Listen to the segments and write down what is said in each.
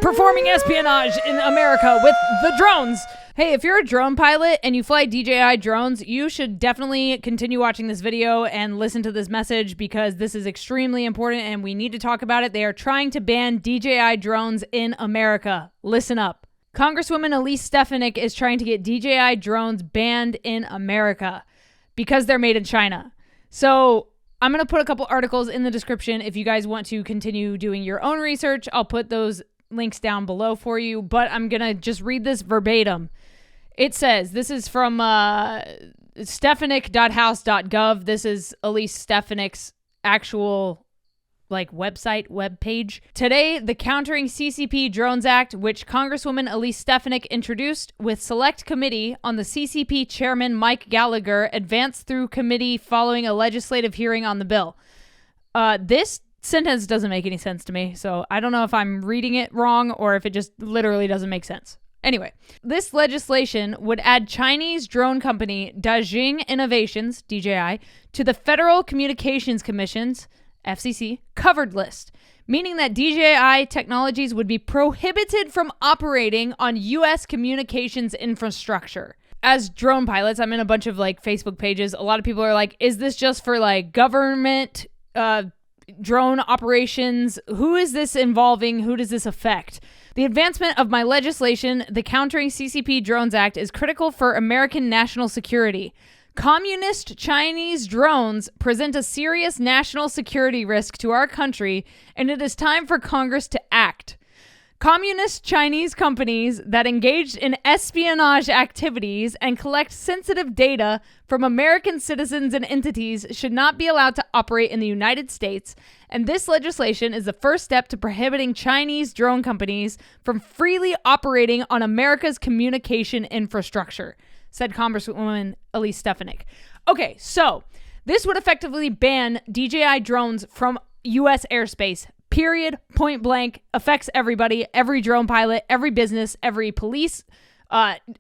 performing espionage in America with the drones. Hey, if you're a drone pilot and you fly DJI drones, you should definitely continue watching this video and listen to this message because this is extremely important and we need to talk about it. They are trying to ban DJI drones in America. Listen up. Congresswoman Elise Stefanik is trying to get DJI drones banned in America because they're made in China. So I'm going to put a couple articles in the description if you guys want to continue doing your own research. I'll put those links down below for you, but I'm going to just read this verbatim. It says, this is from stefanik.house.gov. This is Elise Stefanik's actual web page. Today, the Countering CCP Drones Act, which Congresswoman Elise Stefanik introduced with Select Committee on the CCP Chairman Mike Gallagher, advanced through committee following a legislative hearing on the bill. This sentence doesn't make any sense to me, so I don't know if I'm reading it wrong or if it just literally doesn't make sense. Anyway, this legislation would add Chinese drone company Dajing Innovations, DJI, to the Federal Communications Commission's, FCC, covered list, meaning that DJI technologies would be prohibited from operating on U.S. communications infrastructure. As drone pilots, I'm in a bunch of Facebook pages. A lot of people are like, is this just for government drone operations? Who is this involving? Who does this affect? The advancement of my legislation, the Countering CCP Drones Act, is critical for American national security. Communist Chinese drones present a serious national security risk to our country, and it is time for Congress to act. Communist Chinese companies that engage in espionage activities and collect sensitive data from American citizens and entities should not be allowed to operate in the United States, and this legislation is the first step to prohibiting Chinese drone companies from freely operating on America's communication infrastructure, said Congresswoman Elise Stefanik. Okay, so this would effectively ban DJI drones from U.S. airspace. Period. Point blank. Affects everybody. Every drone pilot, every business, every police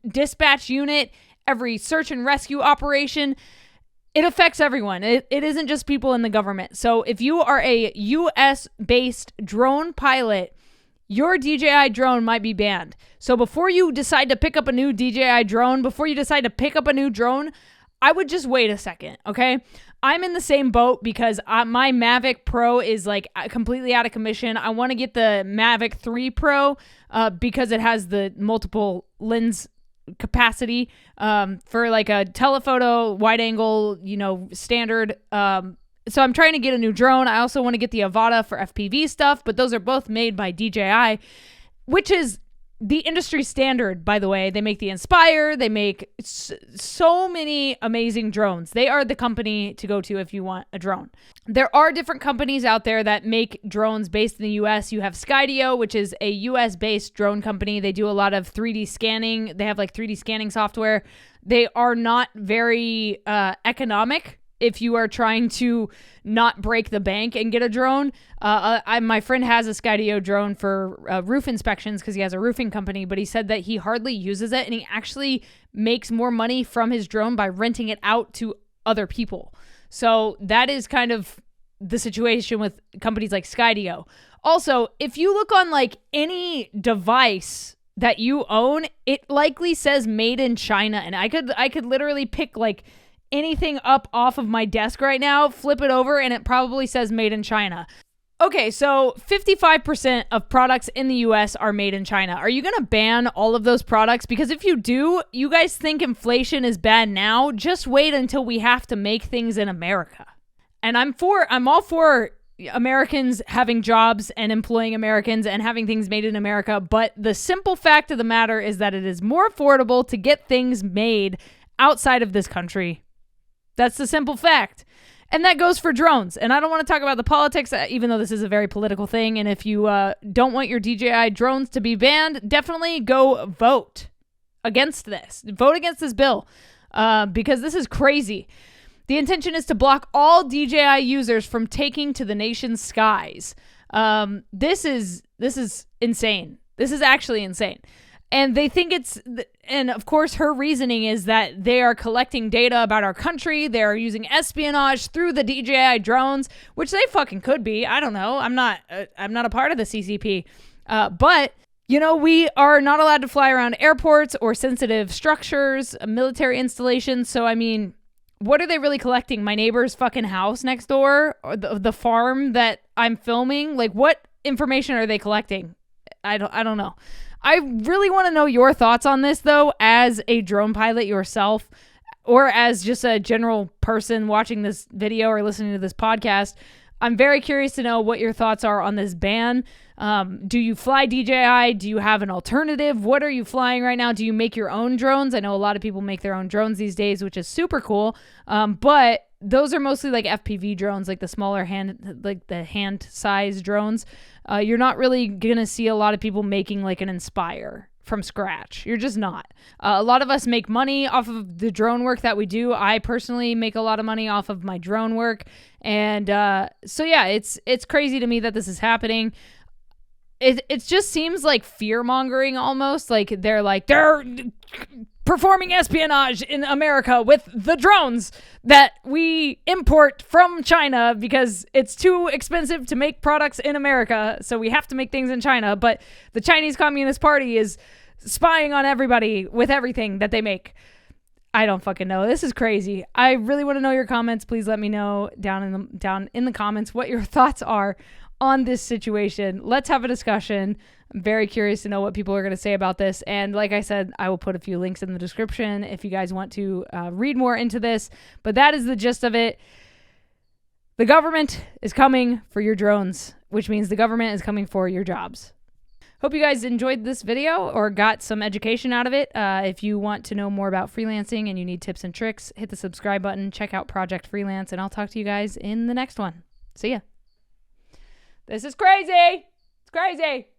dispatch unit, every search and rescue operation. It affects everyone. It isn't just people in the government. So if you are a U.S.-based drone pilot, your DJI drone might be banned. So before you decide to pick up a new DJI drone, I would just wait a second, okay? I'm in the same boat because my Mavic Pro is completely out of commission. I want to get the Mavic 3 Pro because it has the multiple lens capacity for a telephoto, wide angle, standard. So I'm trying to get a new drone. I also want to get the Avata for FPV stuff, but those are both made by DJI, which is the industry standard, by the way. They make the Inspire. They make so many amazing drones. They are the company to go to if you want a drone. There are different companies out there that make drones based in the U.S. You have Skydio, which is a U.S.-based drone company. They do a lot of 3D scanning. They have 3D scanning software. They are not very economic if you are trying to not break the bank and get a drone. My friend has a Skydio drone for roof inspections because he has a roofing company, but he said that he hardly uses it and he actually makes more money from his drone by renting it out to other people. So that is kind of the situation with companies like Skydio. Also, if you look on any device that you own, it likely says made in China, and I could literally pick anything up off of my desk right now, flip it over, and it probably says made in China. Okay, so 55% of products in the US are made in China. Are you going to ban all of those products? Because if you do, you guys think inflation is bad now, just wait until we have to make things in America. And I'm all for Americans having jobs and employing Americans and having things made in America, but the simple fact of the matter is that it is more affordable to get things made outside of this country. That's the simple fact. And that goes for drones. And I don't want to talk about the politics, even though this is a very political thing. And if you don't want your DJI drones to be banned, definitely go vote against this. Vote against this bill because this is crazy. The intention is to block all DJI users from taking to the nation's skies. This is insane. This is actually insane. And they think and of course her reasoning is that they are collecting data about our country. They're using espionage through the DJI drones, which they fucking could be. I don't know. I'm not a part of the CCP. But We are not allowed to fly around airports or sensitive structures, military installations. So, I mean, what are they really collecting? My neighbor's fucking house next door, or the farm that I'm filming? Like, what information are they collecting? I don't know. I really want to know your thoughts on this, though, as a drone pilot yourself, or as just a general person watching this video or listening to this podcast. I'm very curious to know what your thoughts are on this ban. Do you fly DJI? Do you have an alternative? What are you flying right now? Do you make your own drones? I know a lot of people make their own drones these days, which is super cool. But those are mostly like FPV drones, like the smaller hand-sized drones. You're not really going to see a lot of people making like an Inspire from scratch. You're just not. A lot of us make money off of the drone work that we do. I personally make a lot of money off of my drone work. And so yeah, it's crazy to me that this is happening. It just seems like fear-mongering almost. Like they're performing espionage in America with the drones that we import from China because it's too expensive to make products in America, so we have to make things in China. But the Chinese Communist Party is spying on everybody with everything that they make. I don't fucking know. This is crazy. I really want to know your comments. Please let me know down in the comments what your thoughts are on this situation. Let's have a discussion. I'm very curious to know what people are going to say about this. And like I said, I will put a few links in the description if you guys want to read more into this. But that is the gist of it. The government is coming for your drones, which means the government is coming for your jobs. Hope you guys enjoyed this video or got some education out of it. If you want to know more about freelancing and you need tips and tricks, hit the subscribe button, check out Project Freelance, and I'll talk to you guys in the next one. See ya. This is crazy. It's crazy.